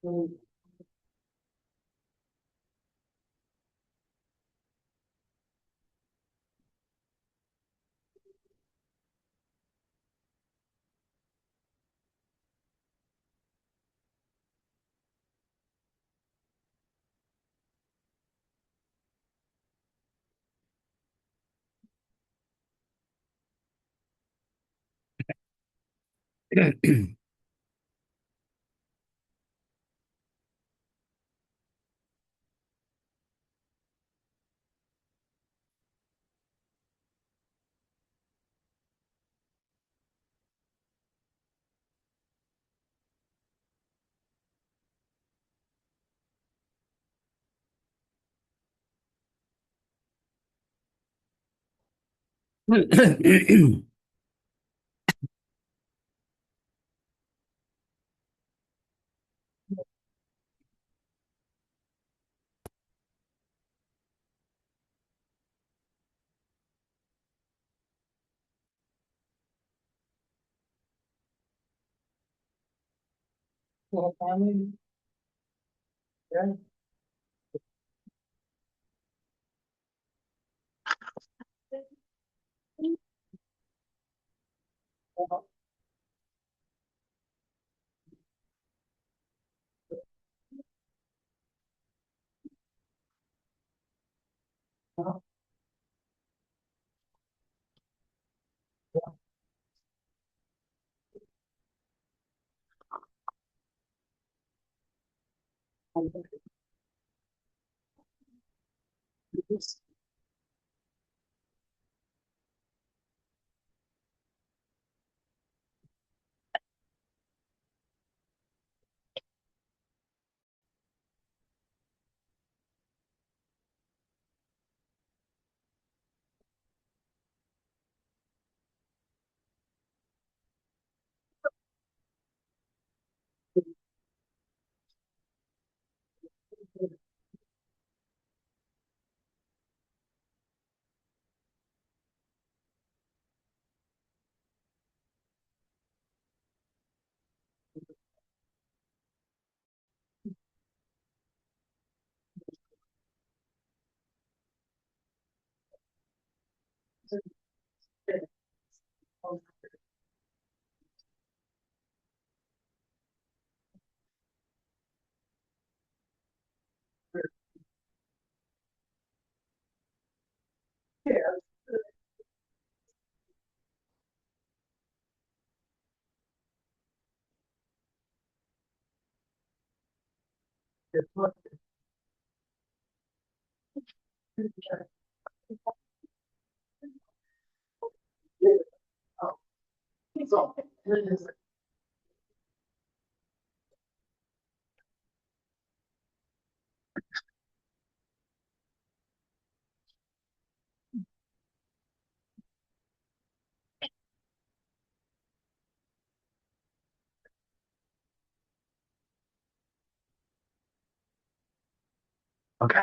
Okay,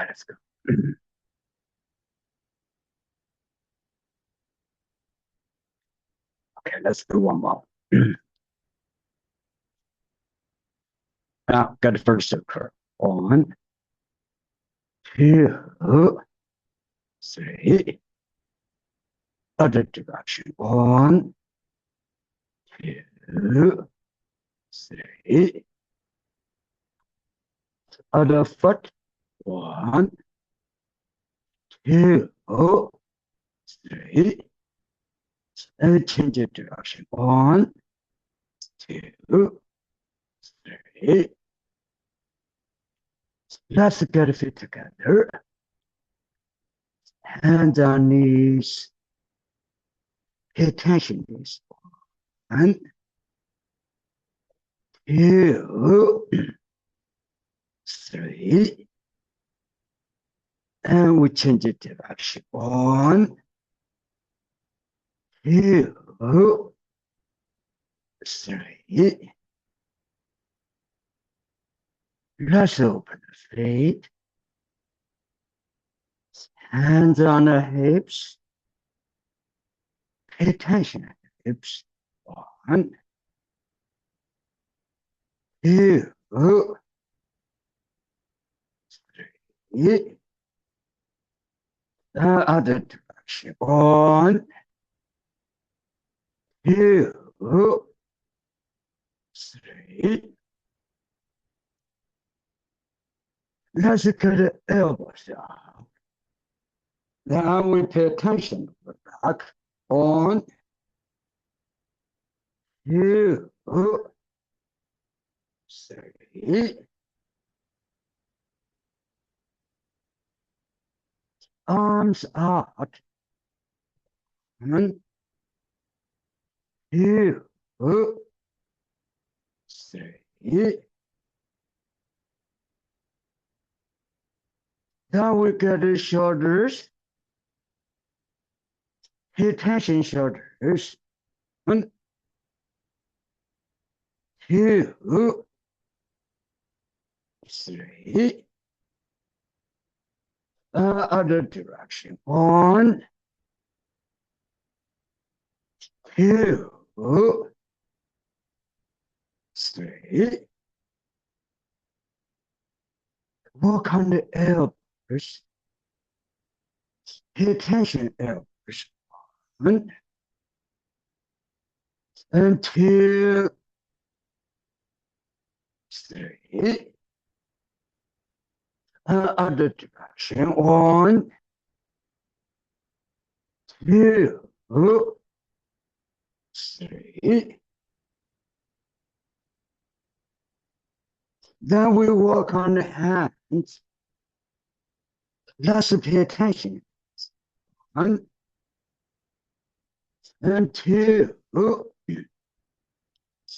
let's go. Okay, let's do one more. Now, got the first occur. 1, 2, 3. Other direction. 1, 2, 3. Other foot. 1, 2, 3. And change the direction. 1, 2, 3. Let's get feet together. Hands on knees. Pay attention to this. 1, 2, 3. And we change the direction. 1, 2, 3. Let's open the feet. Hands on the hips. Pay attention to the hips. 1, 2, The other direction. 1, 2, 3. Let's get the elbows out. Now we pay attention to the back. 1, 2, 3. Arms out. 1, 2, 3. Now we get the shoulders. Pay attention, shoulders. 1, 2, 3. Other direction. 1, 2, 3. Work on the elbows. Pay attention, elbows. 1 and 2, 3. Other direction. 1, 2, 3. Then we work on the hands. Let's pay attention. 1 and 2,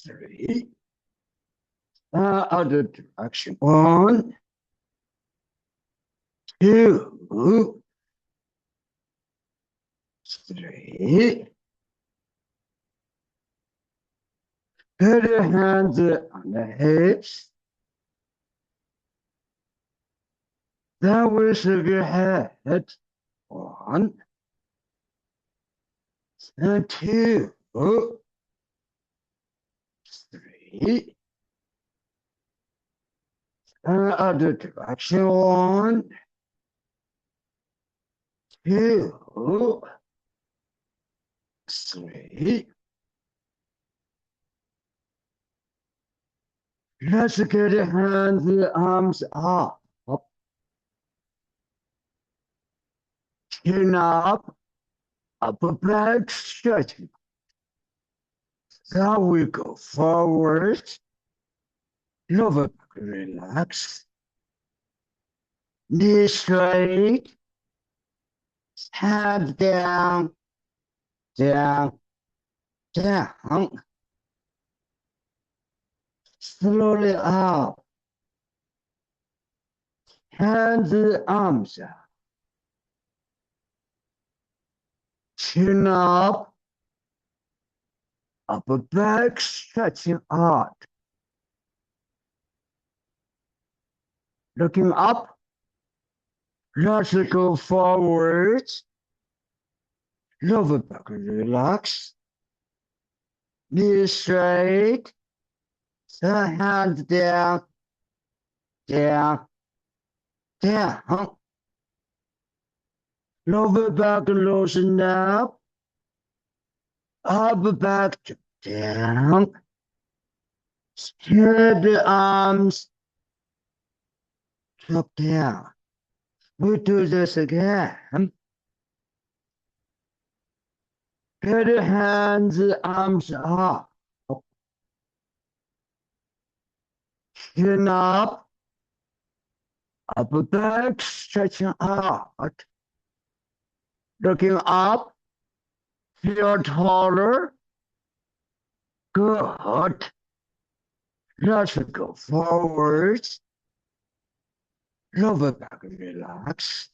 3. Other direction. 1, 2, 3. Put your hands on the hips. Then we shake your head. 1 and 2, 3. Other direction. 1, 2, 3. Let's get the hands, the arms up. Chin up, upper back stretching. Now we go forward. Lower back relax. Knees straight. Head down, down, down. Slowly up. Hands and arms up. Chin up. Upper back stretching out. Looking up. Let's go forward. Lower back relax. Knees straight. The hands down, down, down. Lower back loosen up. Upper back down. Spread the arms. Drop down. We do this again. Put the hands, arms up. Chin up. Upper back stretching out. Looking up. Feel taller. Good. Let's go forward. Lower back relax.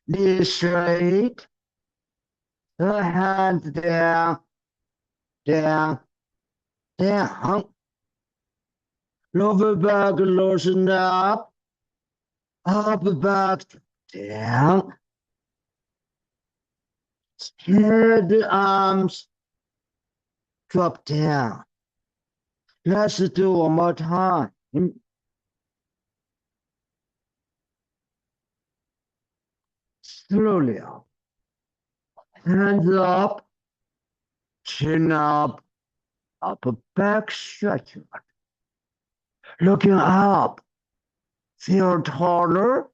Knees straight. The hands down, down, down. Lower back loosen up. Upper back down. Spread the arms. Drop down. Let's do one more time. Slowly up. Hands up. Chin up. Upper back stretch. Looking up. Feel taller.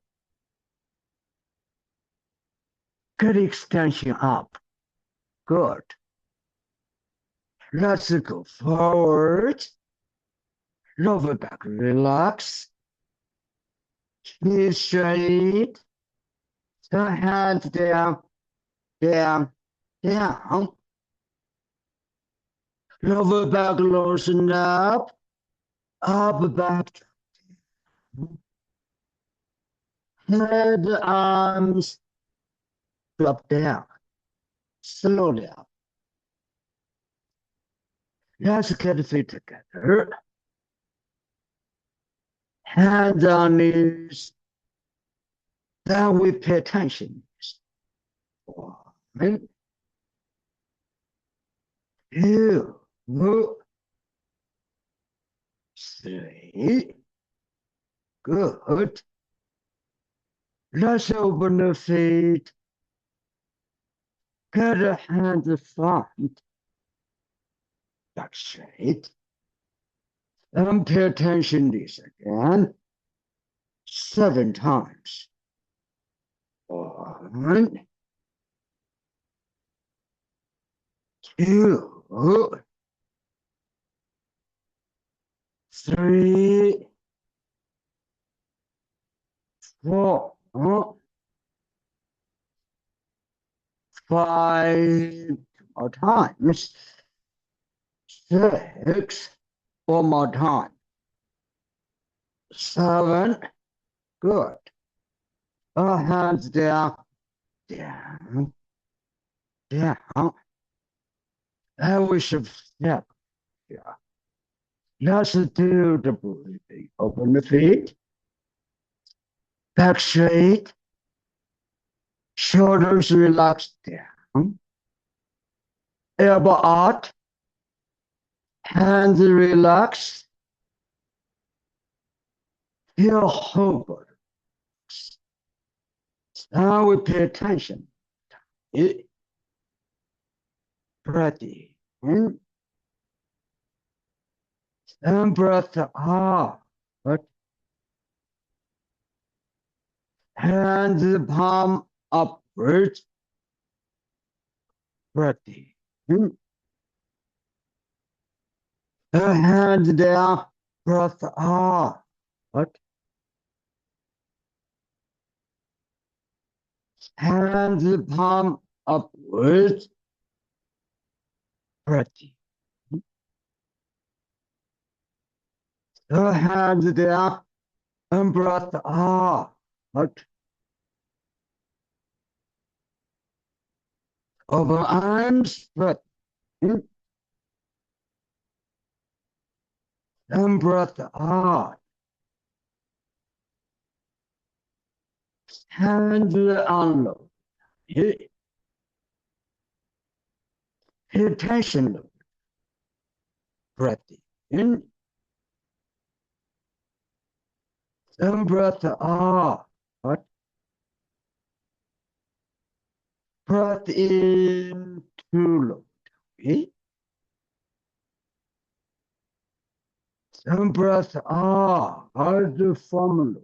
Good extension up. Good. Let's go forward. Lower back, relax. Knees straight. The hands down, down, down. Lower back loosen up. Upper back. Head, arms, drop down. Slowly up. Let's get the feet together. Hands on knees. Then we pay attention. 1, 2, 3. Good. Let's open the feet. Get the hands front. Back straight. And pay attention this again. 7 times. 1, 2, 3, 4, 5 more times. 6, 4 more times. 7, good. Hands down, down, down. And we should step here. Let's do the breathing. Open the feet. Back straight. Shoulders relaxed down. Elbow out. Hands relaxed. Feel hover. Now we pay attention. Breath in. And breath out. Hands palm upwards. Breath in. Hands down. Breath out. Hands palm upwards. Breath in. Hands down. And breath out. Over arms, breath in. And breath out. Hands on low. Pay attention. Breath in. And breath out. Breath in too low. And breath out. How's the formula?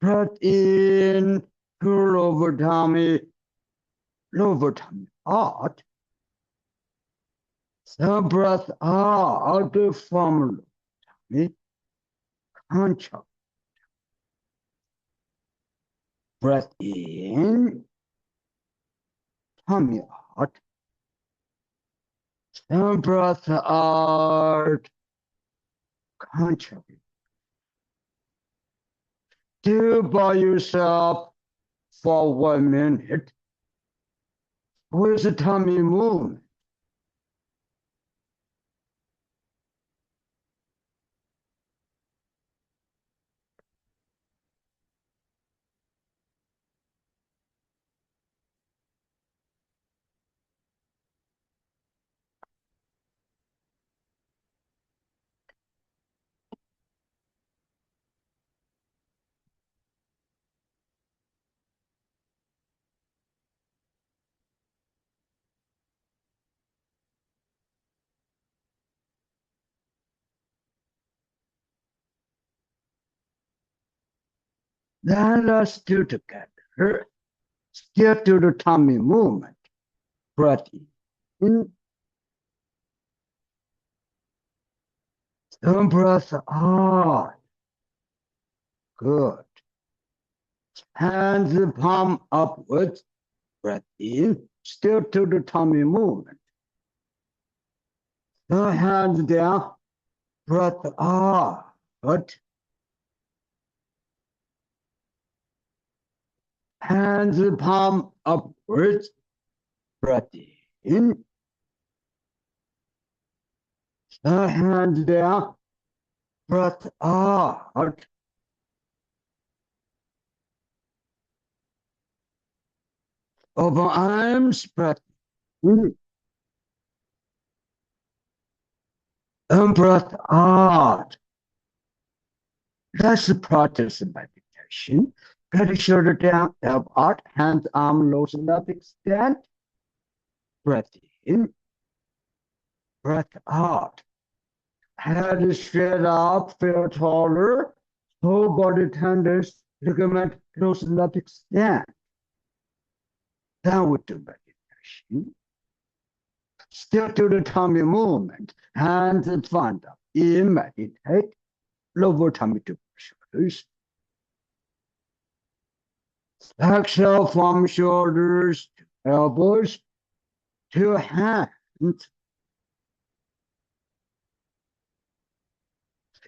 Breath in to lower tummy out. And breath out the formula. Control. Breath in, tummy out. And breath out, control. Do by yourself for 1 minute with the tummy movement. Then let's do together. Still do the tummy movement. Breath in and breath out. Good. Hands palm upwards. Breath in. Still do the tummy movement. The hands down. Breath out. Good. Hands palm upwards. Breath in. The hands down. Breath out. Open arms. Breath in. And breath out. Let's practice meditation. Get the shoulder down, elbow out, hands, arm, loosen up, extend. Breath in, breath out. Head straight up, feel taller. Whole body tenders, ligament, loosen up, extend. Then we do meditation. Still do the tummy movement. Hands in front up. In, meditate. Lower tummy to shoulders. Exhale from shoulders to elbows to hands.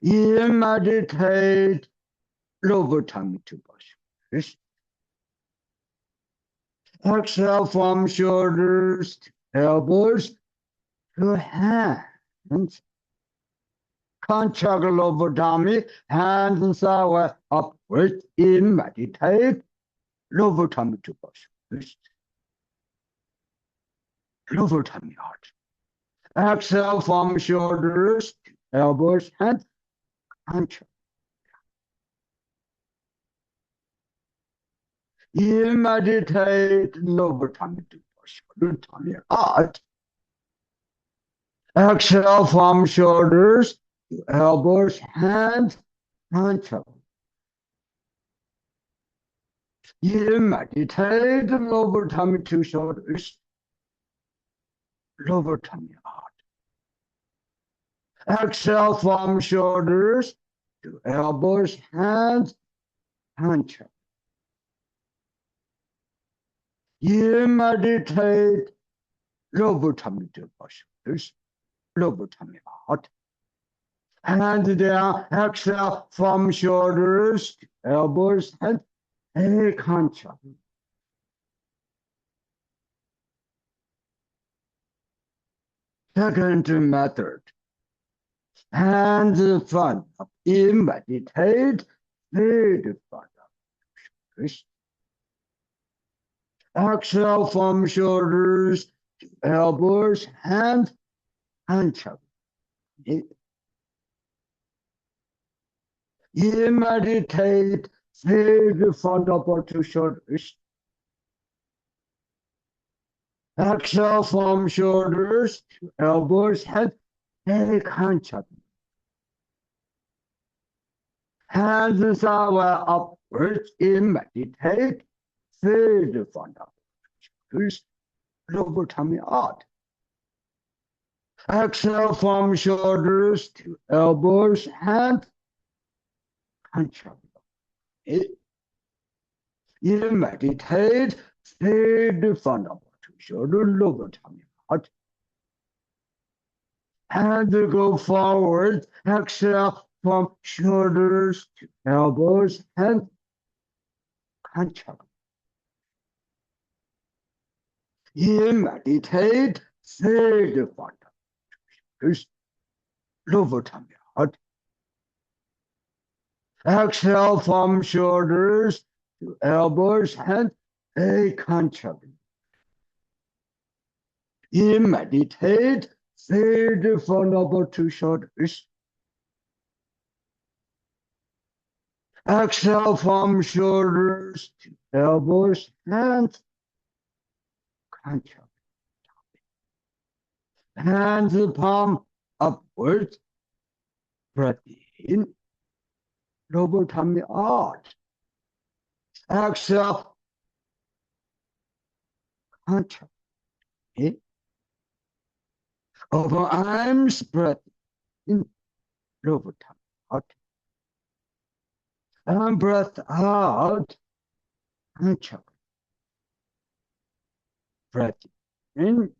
In, meditate. Lower tummy to shoulders. Exhale from shoulders to elbows to hands. Contract lower tummy, hands sideways upwards. In, meditate. Lower tummy to shoulders. Lower tummy out. Exhale from shoulders to elbows, hands, contract. In, meditate. Lower tummy to shoulder, tummy out. Exhale from shoulders to elbows, hands, contract. In, meditate. Lower tummy to shoulders. Lower tummy out. Exhale from shoulders to elbows, hands, contract. In, meditate. Lower tummy to shoulders. Lower tummy out. Hands down. Exhale from shoulders to elbows, hands, and contract. Second method. Hands front up. In, meditate. Feet front up. Exhale from shoulders to elbows, hands, contract. In, meditate. Feet front up to shoulders. Exhale from shoulders to elbows, hands, and contract. Hands sideways upwards. In, meditate. Feet front up. Lower tummy out. Exhale from shoulders to elbows, hands, contract. In, meditate. Feet front up to shoulder, lower tummy out. Hands go forward. Exhale from shoulders to elbows, hands, contract. In, meditate. Feet front up. Lower tummy out. Exhale from shoulders to elbows, hands, and contract. In, meditate. Feet front up to shoulders. Exhale from shoulders to elbows, hands, contract. Hands palm upwards. Breath in. Lower tummy out. Exhale, contract. Open arms, breath in, lower tongue out. And breath out, contract. Breath in,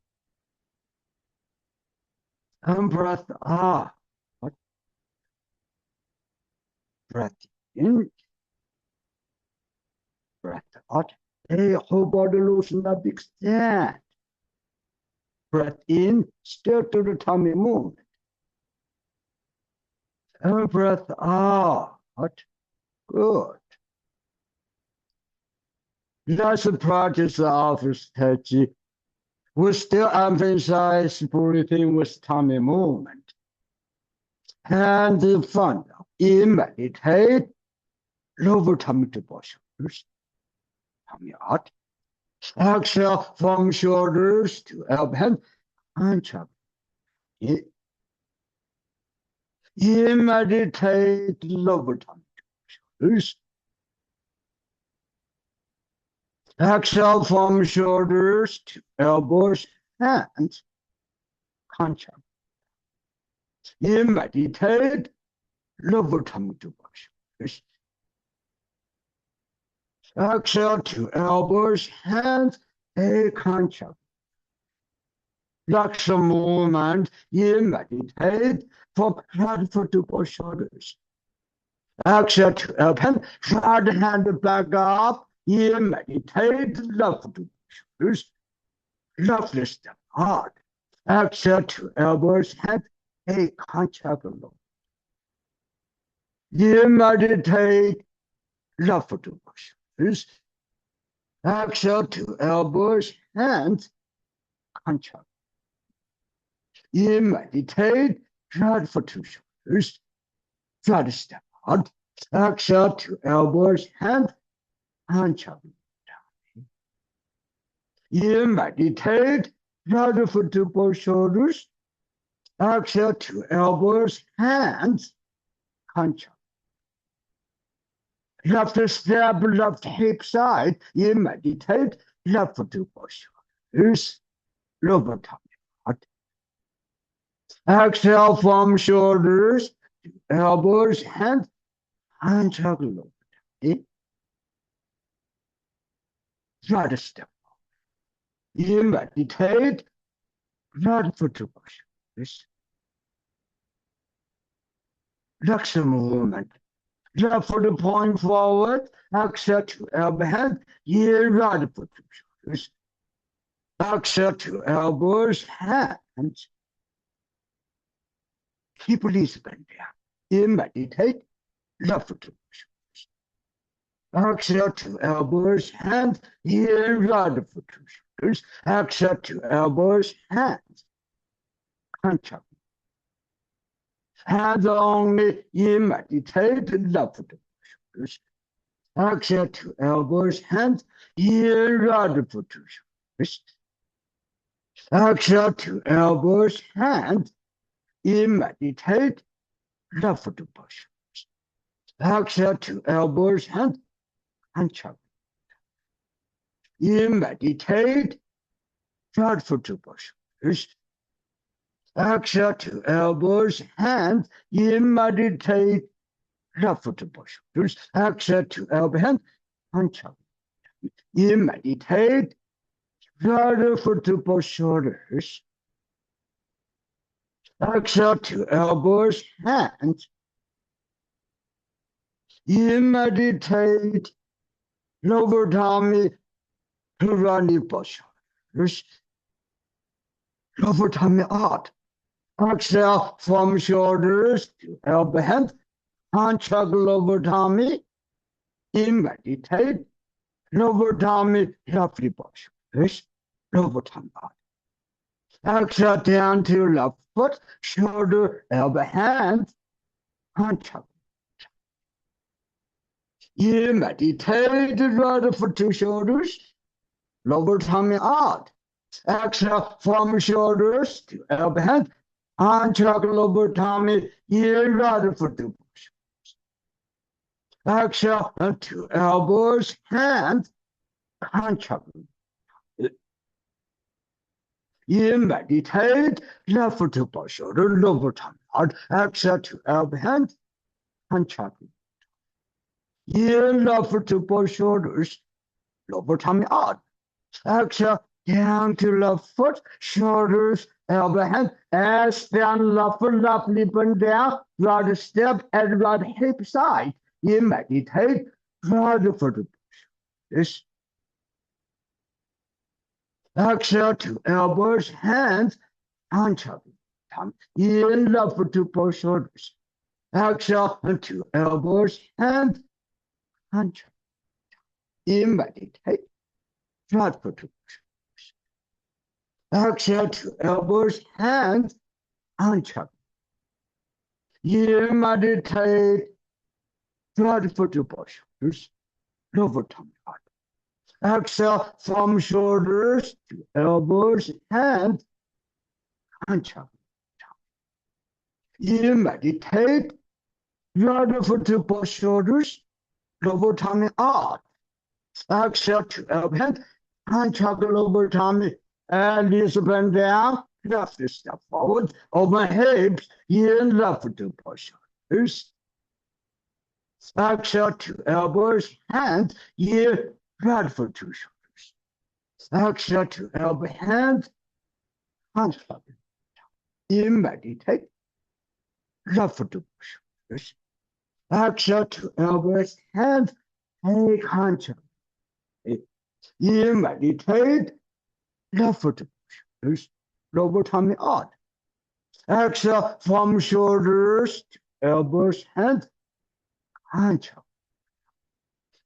and breath out. Breath in, breath out. Hey, whole body loosen up, extend. Breath in, still to the tummy movement. And breath out. Good. That's the practice of Tai Chi. We still emphasize breathing with tummy movement. And the fun in meditate, lower tummy to both shoulders. Tummy out. Exhale from shoulders to elbow hand and chop. In meditate, lower tummy to shoulders. Exhale from shoulders to elbows, hands, contract. In meditate, lower tummy to both shoulders. Exhale to elbows, hands, a contract. Relax the movement. In meditate, from right foot to both shoulders. Exhale to elbow, right hand back up. In meditate, left to shoulders, left step hard. Exhale to elbows, hand, a contract low. In meditate, left to shoulders. Exhale to elbows, hands, contract. In meditate, right foot to shoulders, right step hard. Exhale to elbows, hand, contract. In meditate, right foot to both shoulders. Exhale to elbows, hands, contract. Left step, left hip side. In meditate, left foot to both shoulders. Lower tummy. Exhale from shoulders to elbows, hands, contract lower tummy. Right step. In meditate, right foot to both shoulders. Relax the movement. Left foot point forward. Exhale to elbow hand. In right foot to shoulders. Exhale to elbows, hands. Keep releasing down. In meditate, left foot to shoulders. Exhale to elbows, hands. In right foot to shoulders. Exhale to elbows, hands. Contract. Hands only. In meditate, left foot to shoulders. Exhale to elbows, hands. In right foot to shoulders. Exhale to elbows, hands. In meditate, left foot to both shoulders. Exhale to elbows, hands, and chop. In meditate, right foot to both shoulders. Exhale to elbows, hands. In meditate, left foot to both shoulders. Exhale to elbow, hands, and chop. In meditate, right foot to both shoulders. Exhale to elbows, hands. In meditate, lower tummy to runny both shoulders. Lower tummy out. Exhale from shoulders to elbow, hands. Contract lower tummy. In meditate, lower tummy, roughly both shoulders. Lower tummy out. Exhale down to left foot, shoulder, elbow, hand, contract. You meditate right foot to shoulders, lower tummy out. Exhale from shoulders to elbow, hand, contract lower tummy, right foot to shoulders. Exhale, and 2 elbows, hands, contact. You meditate, left foot to both shoulder, lower tummy out. Exhale, 2 elbow, hands, contact. You left foot to both shoulders, lower tummy out. Exhale, down to left foot, shoulders, elbow, hand, extend left foot, left knee bend down, right step, and right hip side. You meditate, right foot to this. Exhale, 2 elbows, hands, contact. In left foot to both shoulders. Exhale, and 2 elbows, hands, contact. In meditate, right foot to exhale, 2 elbows, hands, contact. You meditate, right foot to both shoulders, lower tummy out. Exhale from shoulders to elbows, hands, contact. You meditate, right foot to both shoulders, lower tummy out. Exhale to elbow, hand, contact lower tummy, and knees bend down, left step forward, open hips, in left foot to both shoulders. Exhale to elbows, hands, in right foot to shoulders. Exhale to elbow, hands, contact. You meditate, left foot to both shoulders. Exhale to elbows, hands, and contact. You meditate, left foot to shoulders, lower tummy out. Exhale from shoulders to elbows, hands, contact.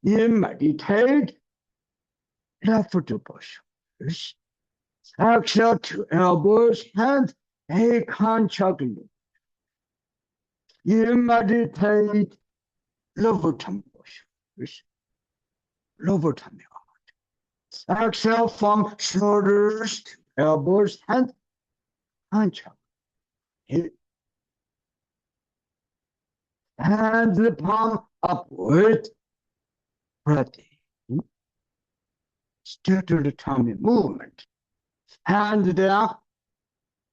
You meditate, left foot to both shoulders. Exhale to elbows, hands, and contact. You meditate, lower tummy both shoulders, lower tummy out. Exhale from shoulders to elbows, hands, contact. And the palm upward, breath in, still to the tummy movement. Hand down,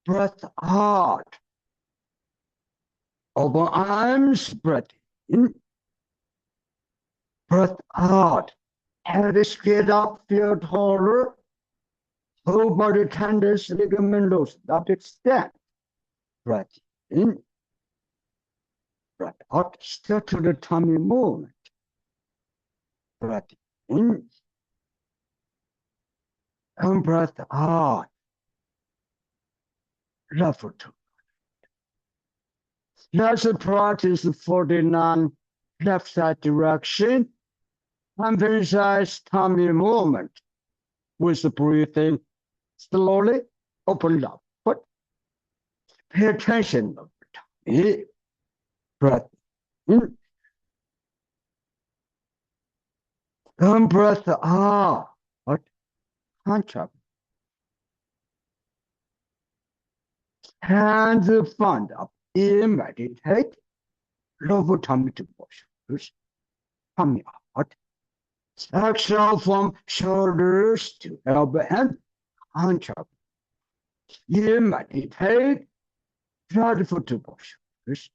breath out. Open arms, breath in, breath out. Head straight up, feel taller. Whole body tendons, ligament loose, that extend. Breath in, breath out, still to the tummy movement. Breath in, and breath out. Left foot. Let's practice 49 left side direction. Emphasize tummy movement with the breathing. Slowly open up foot. Pay attention to the tummy. Breath in. And breath out. Contact. Hands front up. In meditate. Lower tummy to both shoulders. Tummy out. Exhale from shoulders to elbow and contact. You meditate, right foot to both shoulders.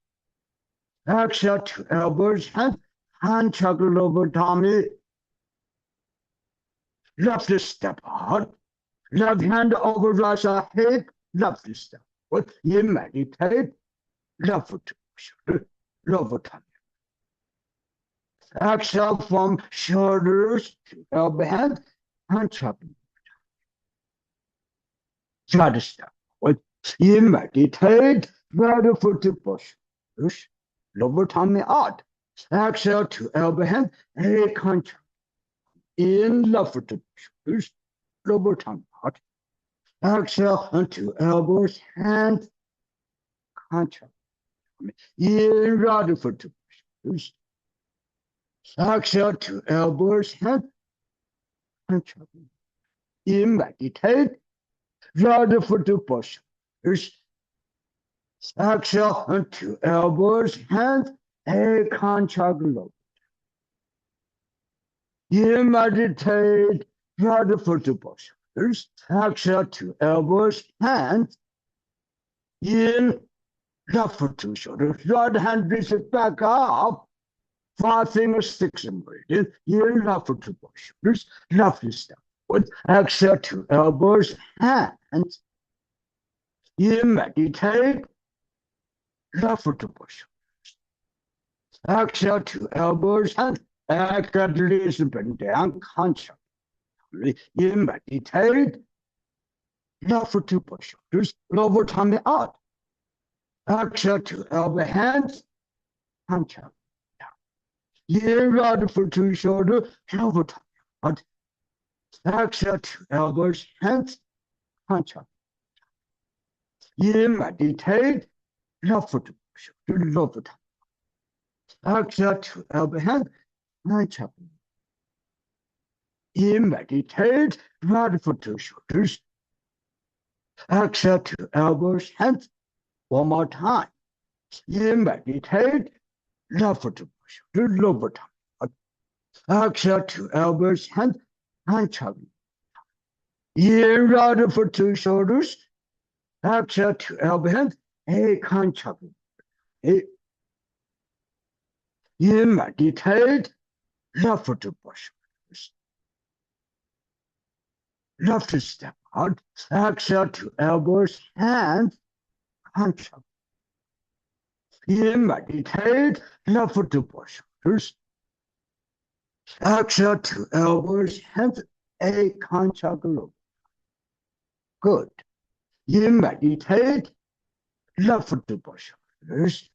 Exhale to elbows and contact lower tummy. Left step out. Left hand over right side hip. Left step. You meditate, left foot to both shoulders, lower tummy. Exhale from shoulders to elbow, hand, contact. Try to step. You meditate, right foot to both shoulders, lower tummy out. Exhale to elbow, hand, and contact. In left foot to shoulders, lower tummy out. Exhale into elbows, hand, contact. In right foot to shoulders. Exhale to elbows, hand, contact. In meditate, right foot to both shoulders. Exhale into elbows, hand, and contact low. You meditate, right foot to both shoulders. Exhale to elbows, hands. In, left foot to shoulders. Right hand reaches back up. 5 fingers, 6 and breathe in. In, left foot to both shoulders. Left step forward. Exhale to elbows, hands. In, meditate, left foot to both shoulders. Exhale to elbows, hands. Exhale, release, bend down, conscious. In, meditate, left foot to both shoulders. Lower tummy out. Exhale to elbow, hands, conscious. In, right foot to shoulder, lower tummy out. Exhale to elbows, hands, conscious. In, meditate, left foot to both shoulders. Lower tummy. Exhale to elbow, hands, conscious. In, meditate, right foot to shoulders. Exhale to elbows, hands. One more time. In, meditate, left foot to shoulders, lower tummy. Exhale to elbows, hands, conscious. In, right foot to shoulders. Exhale to elbow, hands, conscious. In, meditate, left foot to shoulders. Left step out. Exhale to elbows, hands, conscious. In, meditate, left foot to shoulders. Exhale to elbows, hands, conscious. Good. In, meditate, left foot to shoulders.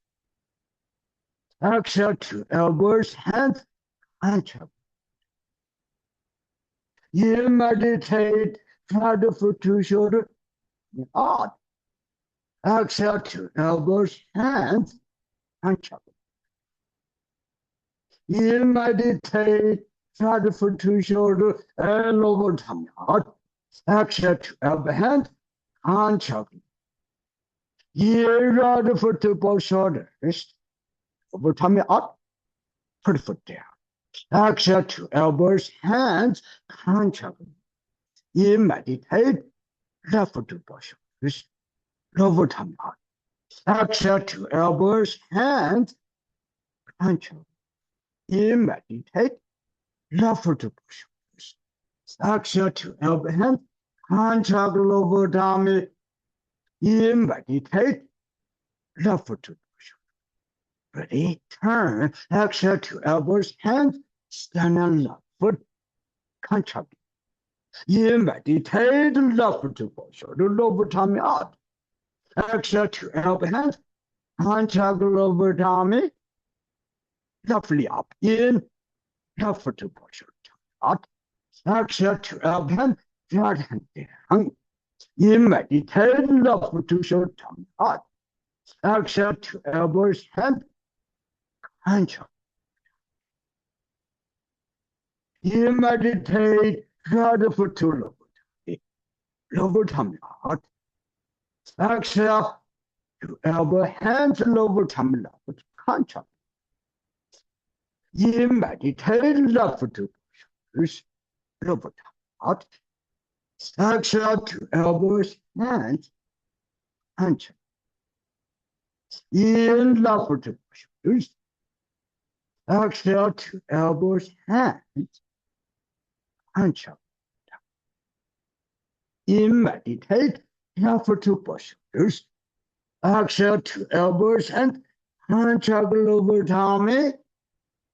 Exhale to elbows, hands, conscious. In, meditate, right foot to shoulder, out. Exhale to elbows, hands, conscious. In, meditate, right foot to shoulder, and lower tummy out. Exhale to elbow, hands, conscious. In, right foot to both shoulders, lower tummy out, put foot down. Exhale to elbows, hands, conscious. In, meditate, left foot to both shoulders, lower tummy out. Exhale to elbows, hands, conscious. In, meditate, left foot to both shoulders. Exhale to elbow, hands, conscious, lower tummy. In, meditate, left foot to both shoulders. Ready? Turn. Exhale to elbows, hands, stand on left foot, conscious. In, meditate, left foot to both shoulders, lower tummy out. Exhale to elbow, hands, conscious, lower tummy. Leftly up. In, left foot to both shoulders, out. Exhale to elbow, hands, right hand down. In, meditate, left foot to shoulder, tummy out. Exhale to elbows, hands, conscious. In, meditate, right foot to lower tummy out. Exhale to elbow, hands, lower tummy out, conscious. In, meditate, left foot to shoulders, lower tummy out. Exhale to elbows, hands, conscious. In, left foot to shoulders. Exhale to elbows, hands, conscious. In, meditate, left foot to shoulders. Exhale to elbows, hands, conscious, lower tummy.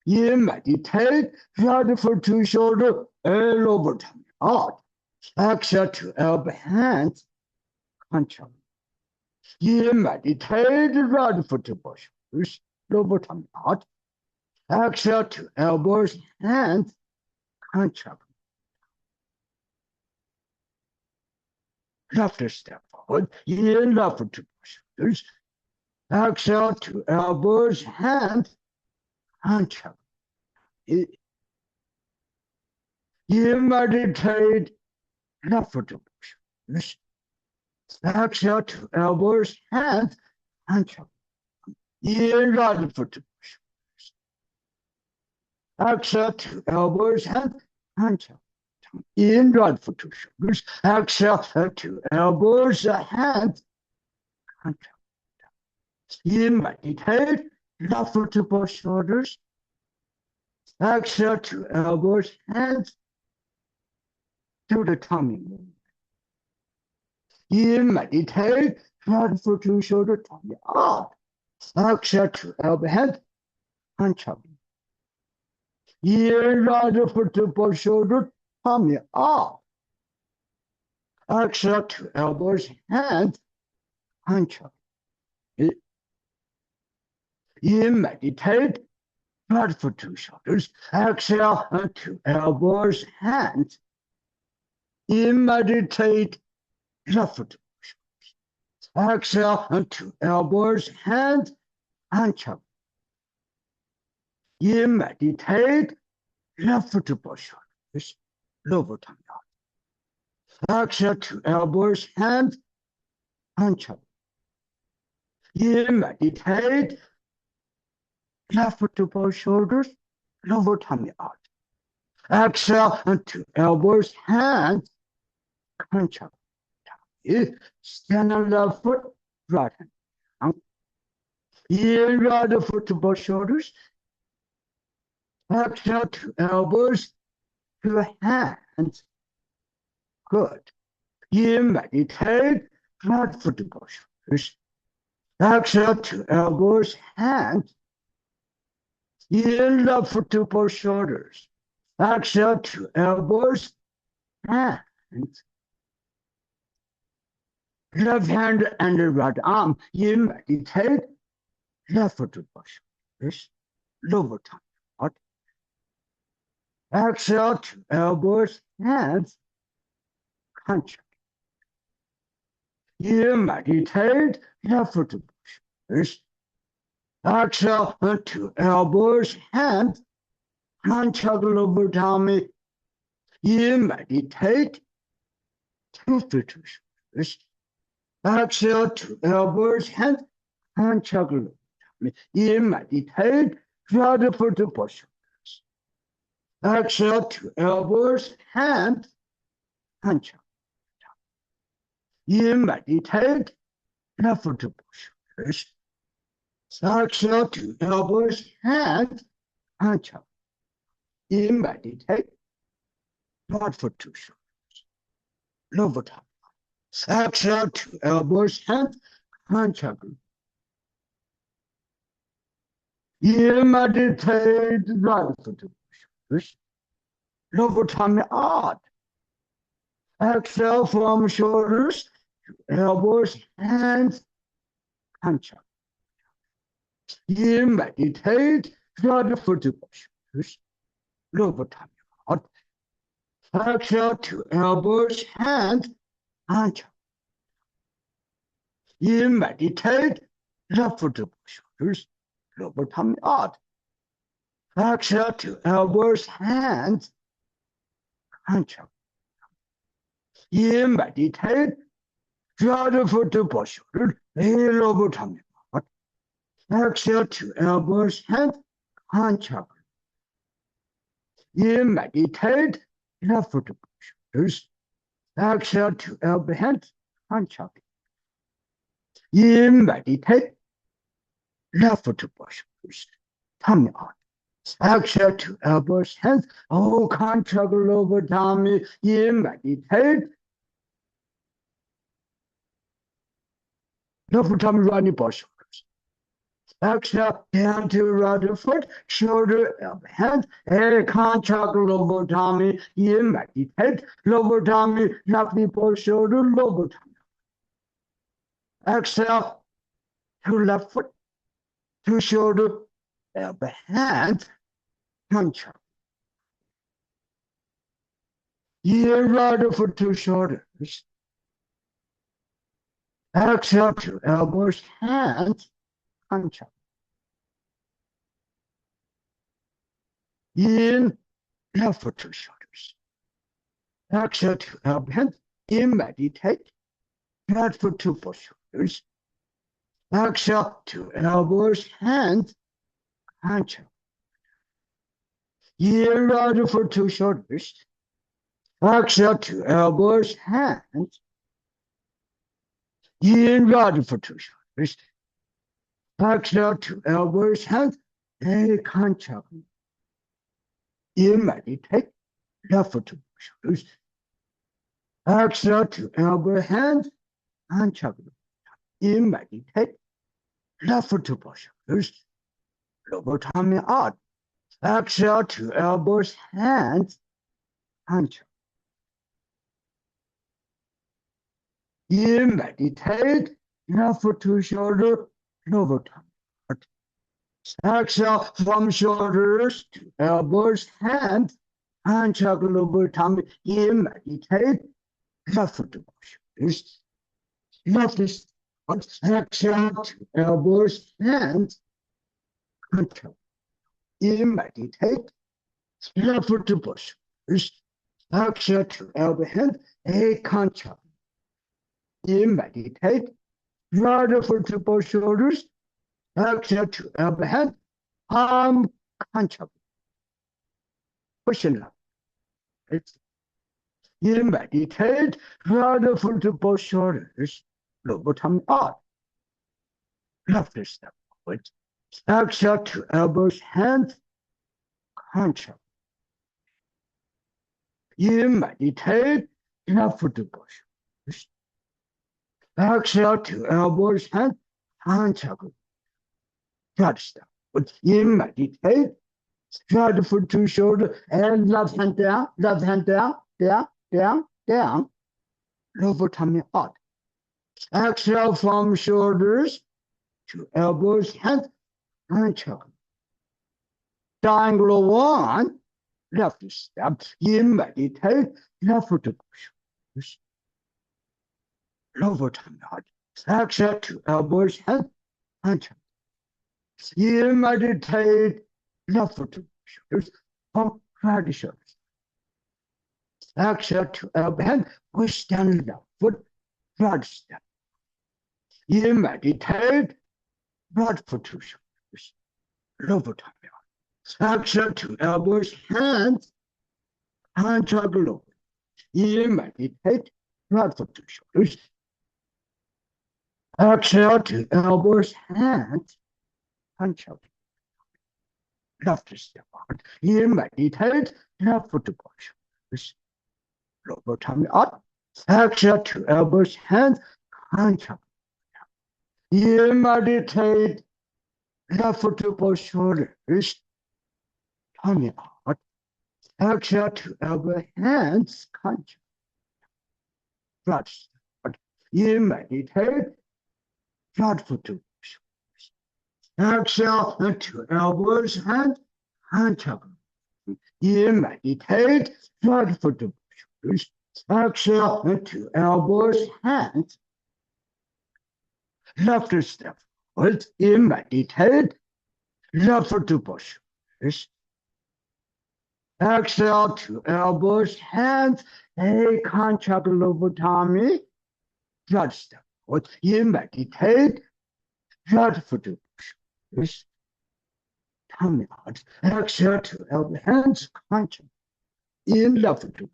In, meditate, right foot to shoulder, and lower tummy out. Exhale to elbow, hands, conscious. In, meditate, right foot to shoulders, lower tummy out. Exhale to elbows, hands, conscious. Left step forward. In, left foot to shoulders. Exhale to elbows, hands, conscious. You meditate, left foot to shoulders. Exhale to elbows, hands, conscious. In, right foot to shoulders. Exhale, two elbows, hands, hands. In, right foot to shoulders. Exhale, two elbows, hands, hands. In, meditate. Left foot to both shoulders. Exhale, two elbows, hands, to the tummy movement. In, meditate. Right foot to shoulder, tummy up. Exhale, two elbow, hands, hands. In, right foot to both shoulders, tummy up. Exhale, two elbows, hands, hands. In, meditate. Right foot to shoulders. Exhale, two elbows, hands. In, meditate. Left foot to shoulders. Exhale, two elbows, hands, hands. In, meditate. Left foot to both shoulders. Lower tummy out. Exhale, two elbows, hands, hands. In, meditate. Left foot to both shoulders. Lower tummy out. Exhale, two elbows, hands, hands. Stand on left foot, right hand. In, right foot to both shoulders. Exhale, two elbows, two hands. Good. In, meditate. Right foot to both shoulders. Exhale, two elbows, hands. In, left foot to both shoulders. Exhale, two elbows, hands. Left hand and the right arm. In, meditate. Left foot to both shoulders. Lower tongue out. Exhale, two elbows, hands, contract. In, meditate. Left foot to both shoulders. Exhale, two elbows, hands, contract lower tummy. In, meditate. Two foot to shoulders. Exhale, two elbows, hands, contract lower tummy. In, meditate. Right foot to both shoulders. Exhale, two elbows, hands, contract. In, meditate. Left foot to both shoulders. Exhale, two elbows, hands, contract. In, meditate. Right foot to shoulders. Lower tummy. Exhale, two elbows, hands, contract. In, meditate. Right foot to both shoulders. Lower tummy out. Exhale from shoulders, elbows, hands, contract. In, meditate. Right foot to both shoulders. Lower tummy out. Exhale, two elbows, hands, contract. In, meditate. Left foot to both shoulders. Lower tummy out. Exhale, two elbows, hands, contract. In, meditate. Right foot to both shoulders. Lower tummy out. Exhale, two elbows, hands, contract. In, meditate. Left foot to both shoulders. Exhale, two elbow, hands, contract. In, meditate. Left foot to both shoulders. Tummy out. Exhale, two elbows, hands. Oh, contract lower tummy. In, meditate. Left tummy running both shoulders. Exhale, down to right foot, shoulder, elbow, hands. Contract lower tummy. In, meditate. Lower tummy, left knee, both shoulder, lower tummy. Exhale, to left foot, to shoulder, elbow, hands. Contract. In, right foot, to shoulders. Exhale, two elbows, hands, contract. In, left foot, two shoulders. Exhale, two elbow, hands. In, meditate. Right foot, to both shoulders. Exhale, two elbows, hands, contract. Inhale for 2 shoulders. Exhale, 2 elbows, hands. Inhale for 2 shoulders. Exhale, 2 elbows, hands. Hey, concha. In meditate, left for 2 shoulders. Exhale, 2 elbow, hands. Concha. In meditate, left for 2 shoulders. Lower tummy out. Exhale, 2 elbows, hands. Concha. In meditate, left for 2 shoulder, lower tummy out. Exhale from shoulders to elbows, hands, and check lower tummy. In meditate, left for 2 shoulders, left is exhale to elbows, hands, and check. In meditate, left for 2 shoulders, exhale to elbow, hand, a concha. In meditate, right for 2 shoulders, exhale to elbow, hand, arm, concha. Pushing up. In meditate, right for 2 shoulders, lower tummy out. Left step forward. Exhale to elbows, hands, concha. In meditate, left for 2 shoulders. Exhale to elbows, hands, concha. Right step forward. In meditate, right for 2 shoulders, and left hand down, down, down, lower tummy out. Exhale from shoulders to elbows, hands, concha. Triangle 1, left step, in meditate, left for 2 shoulders. Lower tummy out. Exhale to elbows, hands, concha. In meditate, left for 2 shoulders, from right shoulders. Exhale to elbow, hand, push down left foot, right step. In meditate, right for 2 shoulders, lower tummy out. Exhale to elbows, hands, concha lower. In meditate, right for 2 shoulders. Exhale to elbows, hands, concha. Left step out. In meditate, left for 2 shoulders, lower tummy out. Exhale to elbows, hands, concha. In meditate, left for 2 shoulders, tummy out. Exhale to elbow, hands, concha. Right step out. In meditate, right for 2 shoulders. Exhale to elbows, hands, concha. In meditate, right for 2 shoulders. Exhale to elbows, hands. Left step forward. In meditate, left for 2 shoulders. Exhale to elbows, hands, a concha lower tummy. Right step forward. In meditate, right for 2 shoulders. Tummy out. Exhale to elbow, hands, concha. In left for 2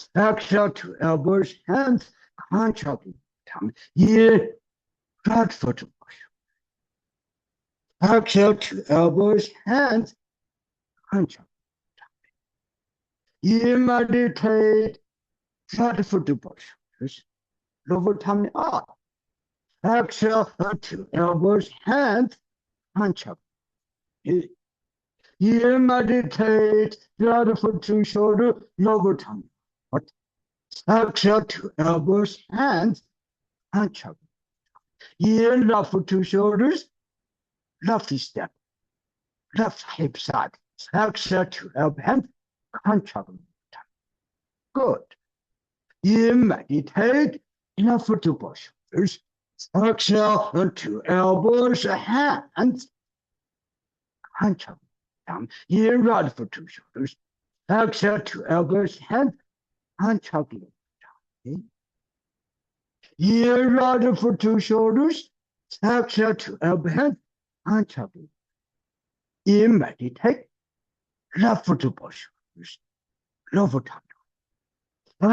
shoulders. Exhale to elbows, hands, concha. Tummy. In right for 2 shoulders. Exhale to elbows, hands, concha. In meditate, right for 2 shoulders, lower tummy out. Exhale to elbows, hands, concha. In meditate, right for 2 shoulders, lower tummy out. Exhale to elbows, hands, concha. In left for 2 shoulders, left step, left hip side. Exhale to elbow, hands, concha. Good. In meditate, left for 2 shoulders. Exhale to elbows, hands, concha. In right for 2 shoulders. Exhale to elbows, hands, concha. In right for 2 shoulders. Exhale to elbow, hands, concha. In meditate, left foot to both shoulders, lower tummy.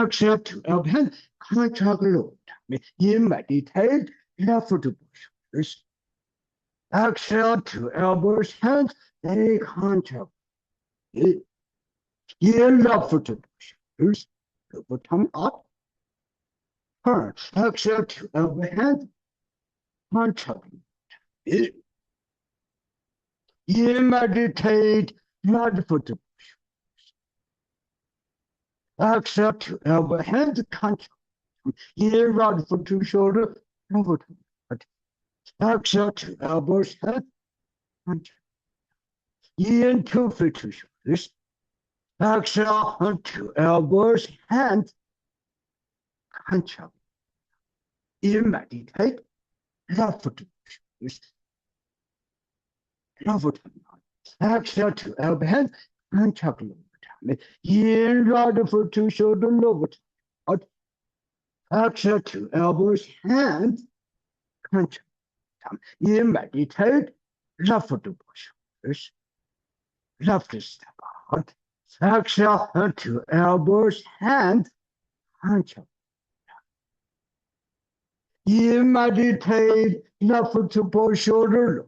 Exhale to elbow hand, contract lower tummy. In meditate, left foot to both shoulders. Exhale to elbows, hands, they contract. In left foot to both shoulders, lower tummy up. Turn. Exhale to elbow hand, contract. In meditate, right foot to exhale to elbow, hands contract. In right foot to shoulder, over to exhale to elbows, head contract. In 2 feet to shoulders. Exhale to elbows, hands contract. In meditate, left foot to shoulders. Lower tummy. Exhale to elbow, hands contract lower tummy. In right foot to shoulder, lower tummy. Exhale to elbows, hands contract. In meditate, left foot to shoulders. Left step out. Exhale to elbows, hands contract. In meditate, left foot to both shoulder.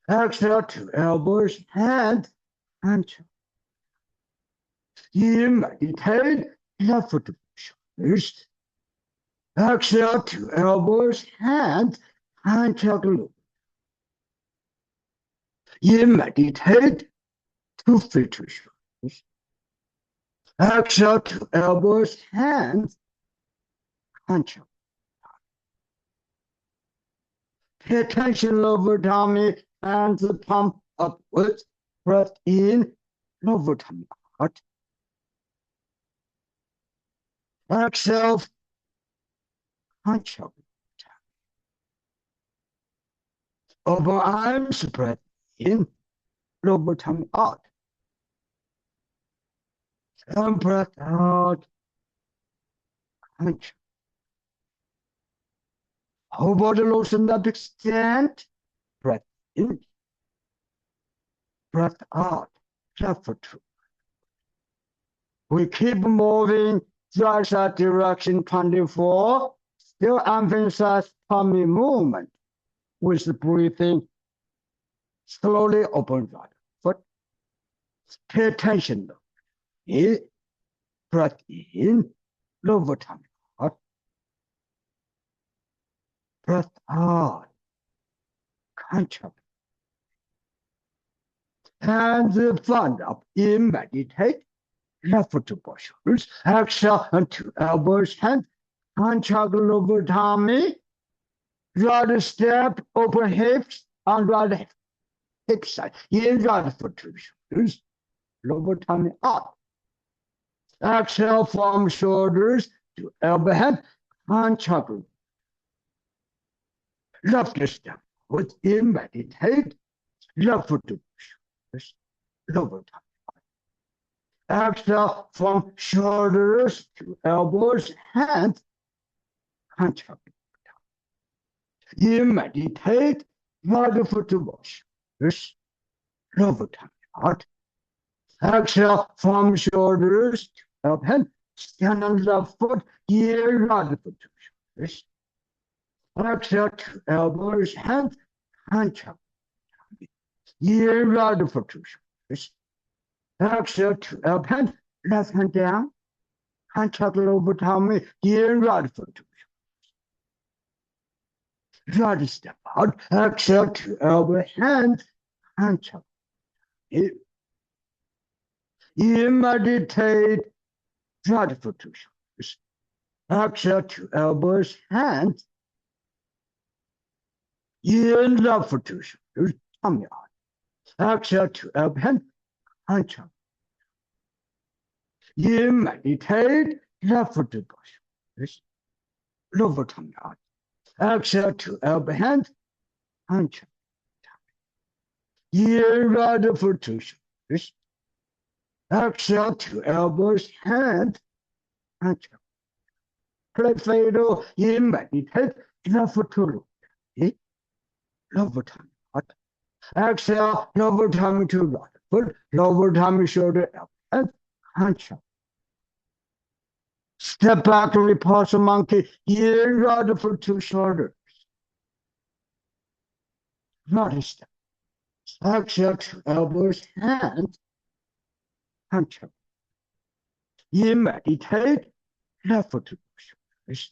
Exhale to elbows, hands contract. In meditate, left foot to shoulders. Exhale to elbows, hands contract. In meditate, 2 feet to shoulders. Exhale to elbows, hands contract. Pay attention, lower tummy, hands pump upwards. Breath in, lower tummy out. Exhale, contract. Over arms, breath in, lower tummy out. And breath out, contract. Whole body lotion up, extend. Breath in, breath out, left foot through. We keep moving, right side direction 24. Still emphasize tummy movement with the breathing. Slowly open right foot. Pay attention though. In, breath in, lower tummy out. Breath out, contract. Hands front up, in meditate. Left foot to both shoulders. Exhale to elbows, hands contract lower tummy. Right step, open hips, and right hip side. In right foot to shoulders. Lower tummy up. Exhale from shoulders to elbow, hand contract. Left step, within meditate. Left foot to shoulders. Lower tummy. Exhale from shoulders to elbows, hands contract. In meditate, right foot to both shoulders, lower tummy out. Exhale from shoulders to elbow, hand stand on left foot, in right foot to shoulders. Exhale to elbows, hands contract. In right foot to shoulders. Exhale to elbow, hand, left hand down, contract lower tummy, in right foot to shoulders. Right step out, exhale to elbow, hand, contract. In meditate, right foot to shoulders. Exhale to elbows, hands. In left foot to shoulders, tummy out. Exhale to elbow, hand, contract. In meditate, left foot to both shoulders, lower tummy out. Exhale to elbow, hand contract. In right foot to shoulders. Exhale to elbows, hand contract. Play fatal. In meditate, left foot to lower tummy out. Exhale, lower tummy to right foot, lower tummy, shoulder, and hunch up. Step back to repulsive monkey. Here, right foot to shoulder. Not a step. Exhale to elbows, hands, hunch up. You meditate, left foot to shoulders.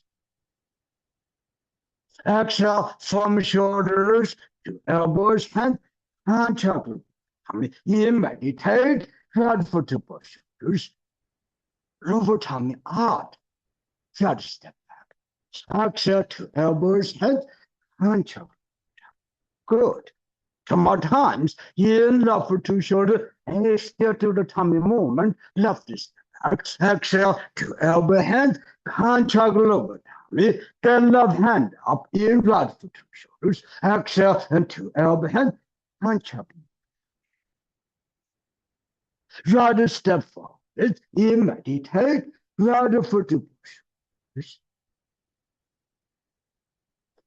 Exhale from shoulders to elbows, hands, hunch up. You meditate, right foot to shoulders. Lower tummy out. Third step back. Exhale to elbows, hands, hunch up. Good. Two more times. In left foot to shoulder, and still to the tummy movement. Left step back. Exhale to elbow, hand, hunch up lower tummy. Then left hand up in right foot to shoulders. Exhale and to elbow, hand, hunch up. Right step forward. In meditate. Right foot to shoulders.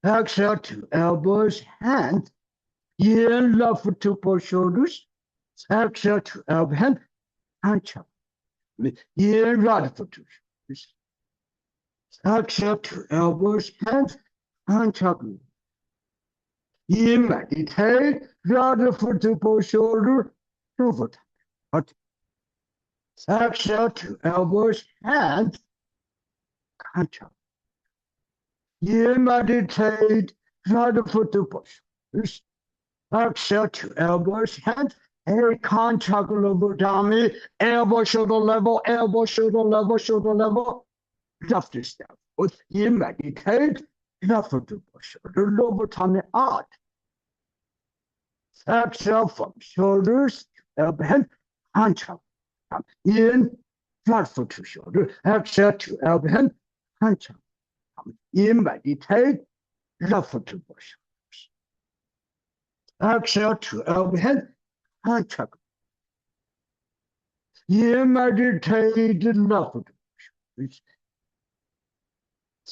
Exhale to elbows, hands. In left foot to both shoulders. Exhale to elbow, hand, hunch up. In right foot to shoulders. Exhale to elbows, hands, hunch up. In meditate, right foot to both shoulders. Over time. Exhale to elbows, hands, hunch up. In meditate, right foot to both shoulders. Exhale to elbows, hands, and contact lower tummy, elbow, shoulder level, elbow, shoulder level, shoulder level. Left step. You meditate, left foot to shoulder, lower tummy out. Exhale from shoulders, elbow, hand, hunch up. In, right foot to shoulder. Exhale to elbow, hand, hunch up. In meditate, left foot to shoulders. Exhale to elbow, hand, hunch up. You meditate, left foot to shoulders.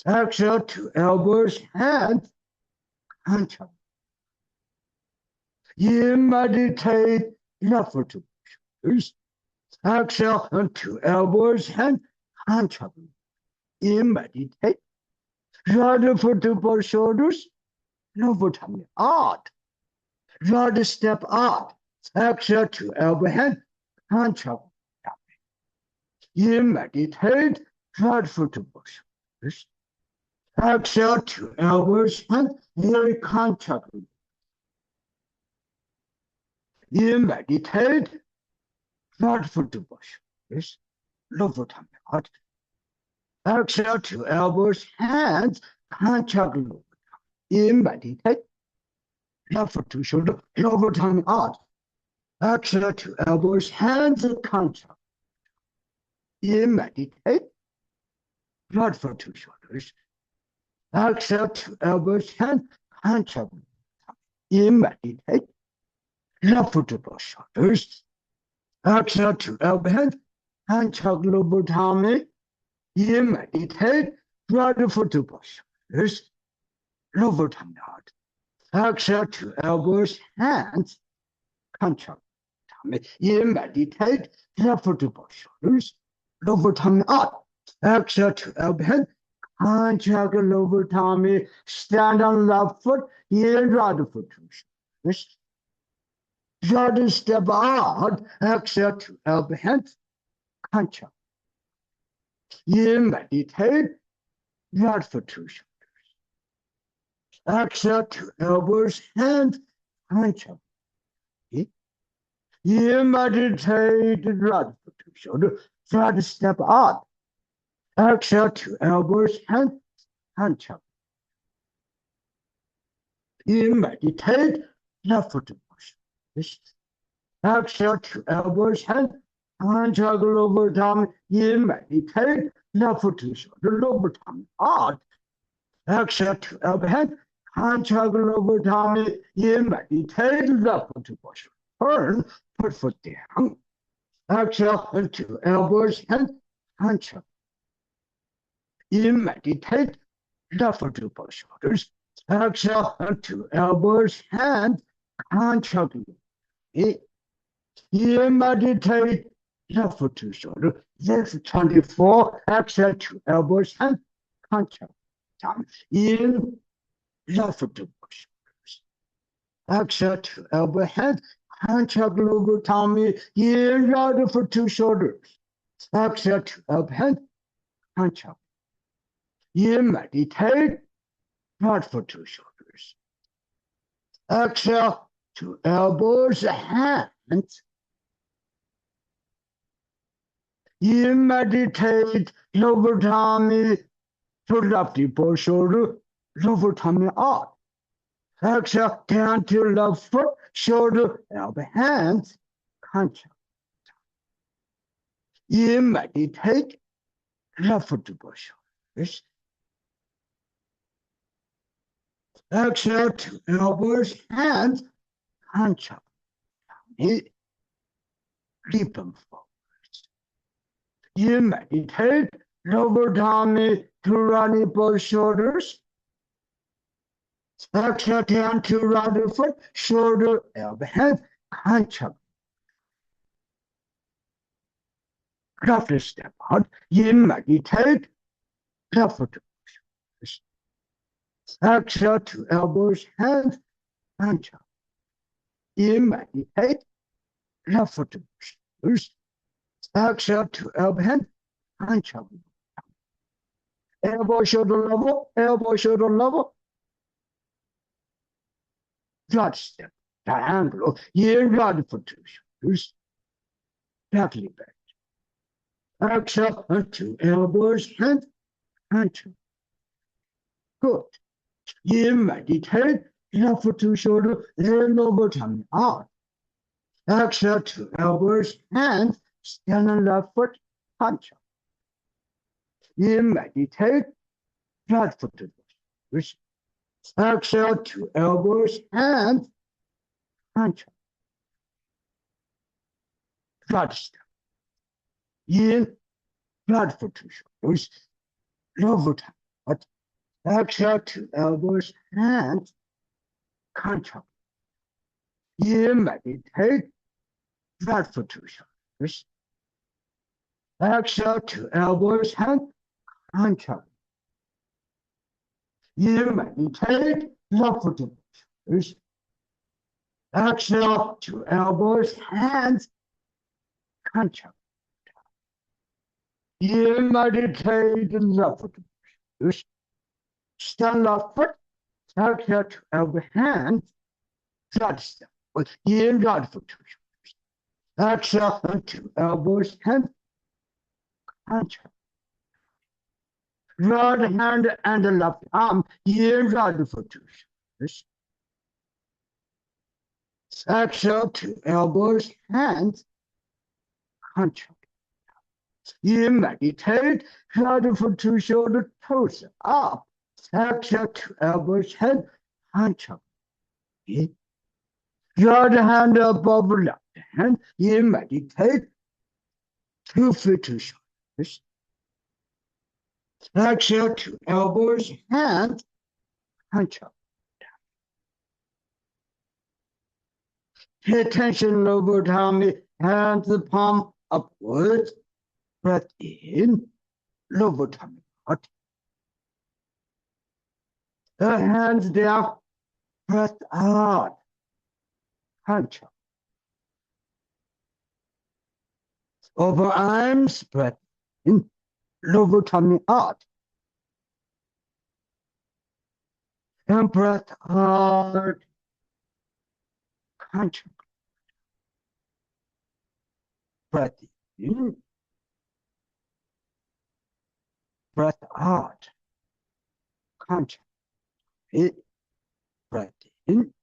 Exhale to elbows, hands, hunch up. You meditate, left foot to shoulders. Exhale to elbows, hands, hunch up. You meditate, right foot to both shoulders, lower tummy out. Right step out. Exhale to elbow, hand, hunch up. You meditate, right foot to both shoulders. Exhale to elbows, hand, very contact. You meditate, right foot to both shoulders, lower tummy out. Exhale to elbows, hands, contact lower. You meditate, left foot to shoulder, lower tummy out. Exhale to elbows, hands, and contact. You meditate, right foot to shoulders. Exhale to elbows, hands, contact. You meditate, left foot to both shoulders. Exhale to elbow, hands, contact lower tummy. You meditate, right foot to both shoulders, lower tummy out. Exhale to elbows, hands, contact tummy. You meditate, left foot to both shoulders, lower tummy out. Exhale to elbow, hand, contact lower tummy. Stand on left foot, in right foot to shoulders. Right step out. Exhale to elbow, hand, contact. You meditate, right foot to shoulders. Exhale to elbows, hands, hunch up. You meditate, right foot to shoulder, right step out. Exhale to elbows, hands, hunch up. You meditate, left foot to shoulders. Exhale to elbows, hands, hunch up lower tummy. You meditate, left foot to shoulder, lower tummy out. Exhale to elbow, hand, hunch up lower tummy. You meditate, left foot to push. Turn, put foot down. Exhale into elbows, hand, hunch up. You meditate, left foot to both shoulders. Exhale into elbows, hand, Contract. You meditate left to shoulder. This 24. Exhale to elbows and contract. In left to shoulders. Exhale to elbow head. Contract lower tummy. In right for two shoulders. Exhale to elbow head. Contract. You meditate right for two shoulders. Exhale to elbows, hands. You meditate lower tummy to left upper shoulder, lower tummy up. Exhale down to left foot, shoulder, elbow, hands, contract. You meditate left foot to upper shoulders. Exhale to elbows, hands, contract. Leap them forwards. You meditate lower tummy to right upper shoulders. Exhale down to right foot, shoulder, elbow, head, contract. Left step out. You meditate left foot to shoulders. Exhale to elbows, hands, contract. You meditate left foot to shoulders. Exhale to elbow, hand, contract. Elbow, shoulder level, elbow, shoulder level. Right step, triangle, you right foot to shoulders. Backly back. Exhale to elbows, hand, contract. Good. You meditate left foot to shoulder, then over tummy out. Exhale to elbows, hands, stand on left foot, contract. You meditate right foot to shoulders. Exhale to elbows, hands, contract. Right step. In, right foot to shoulders, lower tummy. Exhale to elbows, hands, contract. You meditate right foot to shoulders. Exhale to elbows, hands, contract. You meditate left foot to shoulders. Exhale to elbows, hands, contract. You meditate left foot to shoulders. Stand left foot, exhale to elbow, hands, right step. In right foot to shoulders. Exhale to elbows, hands, contract. Right hand and left arm, in right foot to shoulders. Exhale to elbows, hands, contract. You meditate, right foot to shoulder, toes up. Exhale to elbows, head, contract. Right hand above left hand, you meditate, 2 feet to shoulders. Exhale to elbows, hands, contract. Pay attention, lower tummy, hands the palm upwards. Breath in, lower tummy out. The hands down, breath out. Contract. Over arms, breath in, lower tummy out. And breath out. Contract. Breath in, breath out. Contract. Breath in,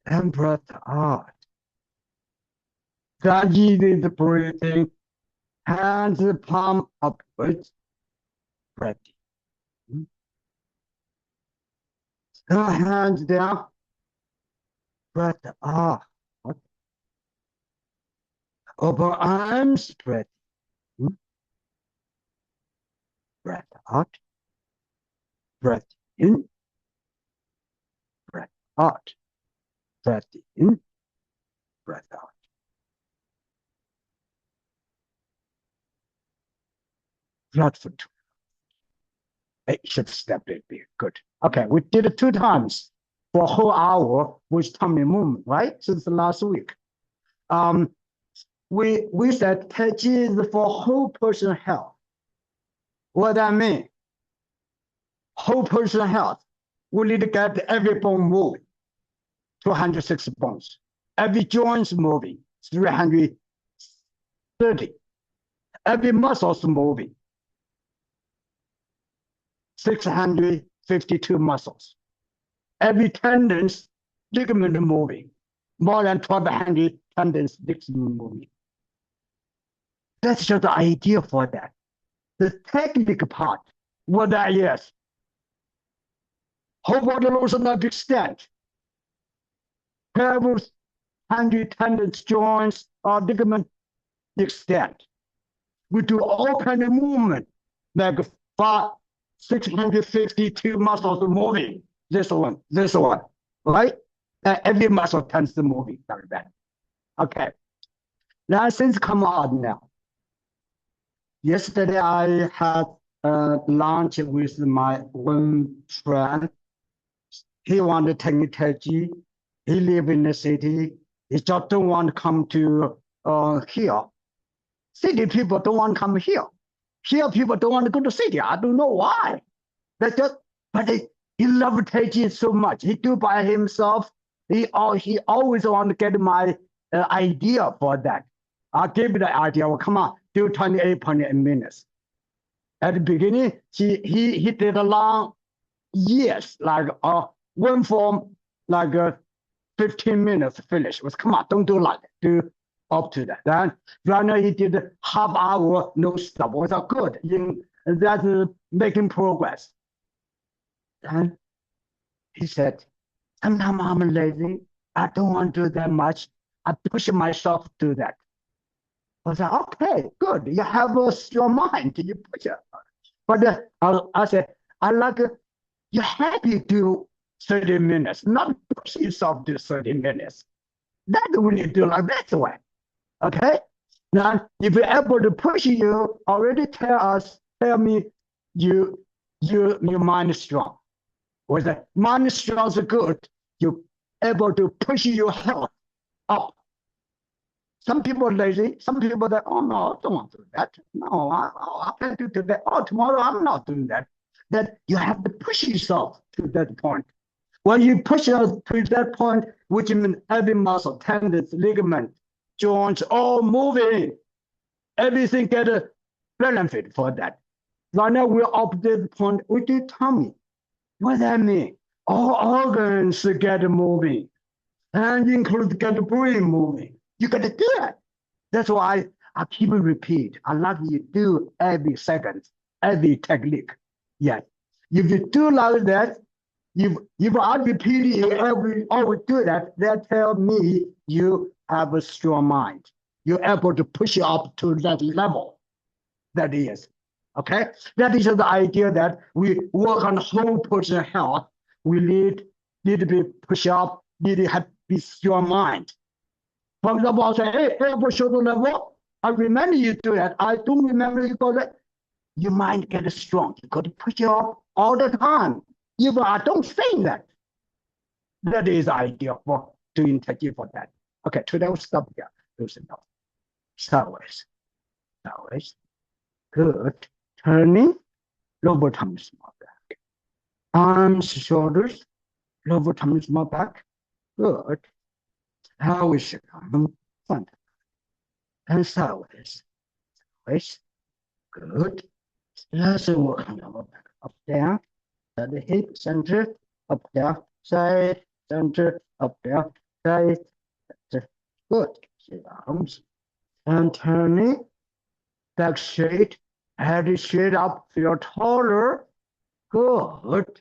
and breath out. Guided breathing, hands palm upwards, breath in. Hands down, breath out. Over arms, breath in, breath out, breath in, out. Breath in, breath out. Flat for 2. It should step it be good. Okay, we did it 2 times for a whole hour with tummy movement, right? Since last week. We said Tai Chi is for whole person health. What that mean? Whole person health. We need to get every bone moving. 206 bones. Every joint's moving. 330. Every muscle's moving. 652 muscles. Every tendon's ligament moving. More than 1,200 tendons, ligament moving. That's just the idea for that. The technical part, what that is, whole body motion of extent, pelvis, 100 tendons, joints, or ligament extent. We do all kind of movement, like 652 muscles moving. This one, right? Every muscle tends to moving very bad. Okay. Now, since come out now. Yesterday, I had lunch with my one friend. He wanted to take me Tai Chi. He live in the city. He just don't want to come to here. City people don't want to come here. Here people don't want to go to city. I don't know why. But he loved Tai Chi so much. He do by himself. He always want to get my idea for that. I gave the idea. Well, come on, do 28.8 minutes. At the beginning, he did a long years, like one form, like 15 minutes finish. Was come on, don't do like that. Do up to that. Then right now he did half hour, no stop. Was good. That's making progress. Then he said, sometimes I'm lazy. I don't want to do that much. I push myself to do that. I said, okay, good. You have a strong mind. You push it. But I said, I like you happy to 30 minutes, not push yourself to 30 minutes. That's when you do like that way. Okay? Now, if you're able to push, you already tell me your mind is strong. Or the mind strong is good, you're able to push your health up. Some people are lazy. Some people that, oh no, I don't want to do that. No, I can't do that. Oh, tomorrow I'm not doing that. That you have to push yourself to that point. When you push yourself to that point, which means every muscle, tendons, ligament, joints, all moving, everything get a benefit for that. Right now we're up to the point we do tummy. What does that mean? All organs get moving, and include get the brain moving. You got to do that. That's why I keep repeat. I like you do every second, every technique. Yes. If you do like that, if I repeat it always do that, that tell me you have a strong mind. You're able to push it up to that level. That is. Okay? That is the idea that we work on whole person health. We need to be push up, need to have be strong mind. For example, I say, hey, for shoulder level, I remember you do that. I don't remember you go that. Your mind get strong. You got to push it up all the time. Even I don't say that. That is the idea for doing Tai Chi for that. Okay, today we'll stop here. Loosen up. Sideways. Sideways. Good. Turning. Lower tummy, small back. Arms, shoulders. Lower tummy, small back. Good. How we should come front and sideways. Sideways. Good. Let's work on our back. Up there. At the hip center. Up there. Side. Center. Up there. Side. Center. Good. Sit arms. And turning. Back straight. Head straight up. Feel taller. Good.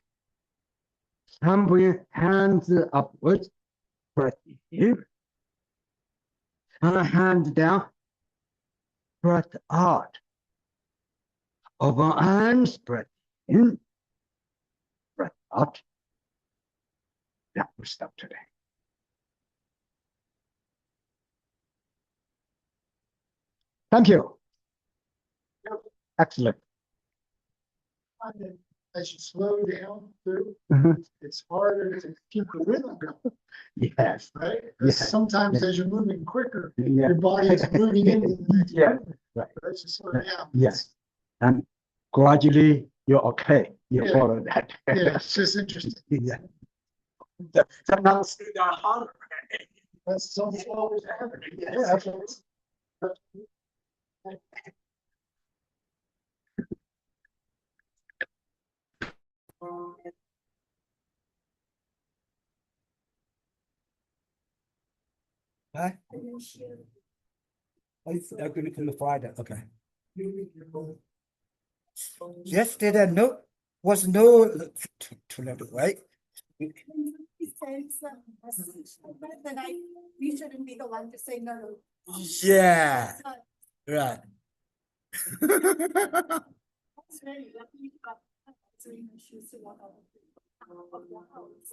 And bring hands upwards. Breath in. And hands down. Breath out. Open arms. Breath in. Breath out. that we stop today. Thank you. Excellent. As you slow down too, Mhm. it's harder to keep the rhythm going, Yes. right? Yes. Sometimes as you're moving quicker, Yeah. your body is moving into the next Yeah. movement. Right. But as you slow down, Yes. And gradually you're okay. You Yeah. follow that. yeah, it's just interesting. Yeah. Sometimes they are harder. That's something always happens. Yes. Yeah, absolutely. Huh? Oh, they're going to Friday. Okay. Yesterday, no, was no to level, right? He says, then we shouldn't be the one to say no. Yeah, right. That's very lucky you got answering issues to one of the house.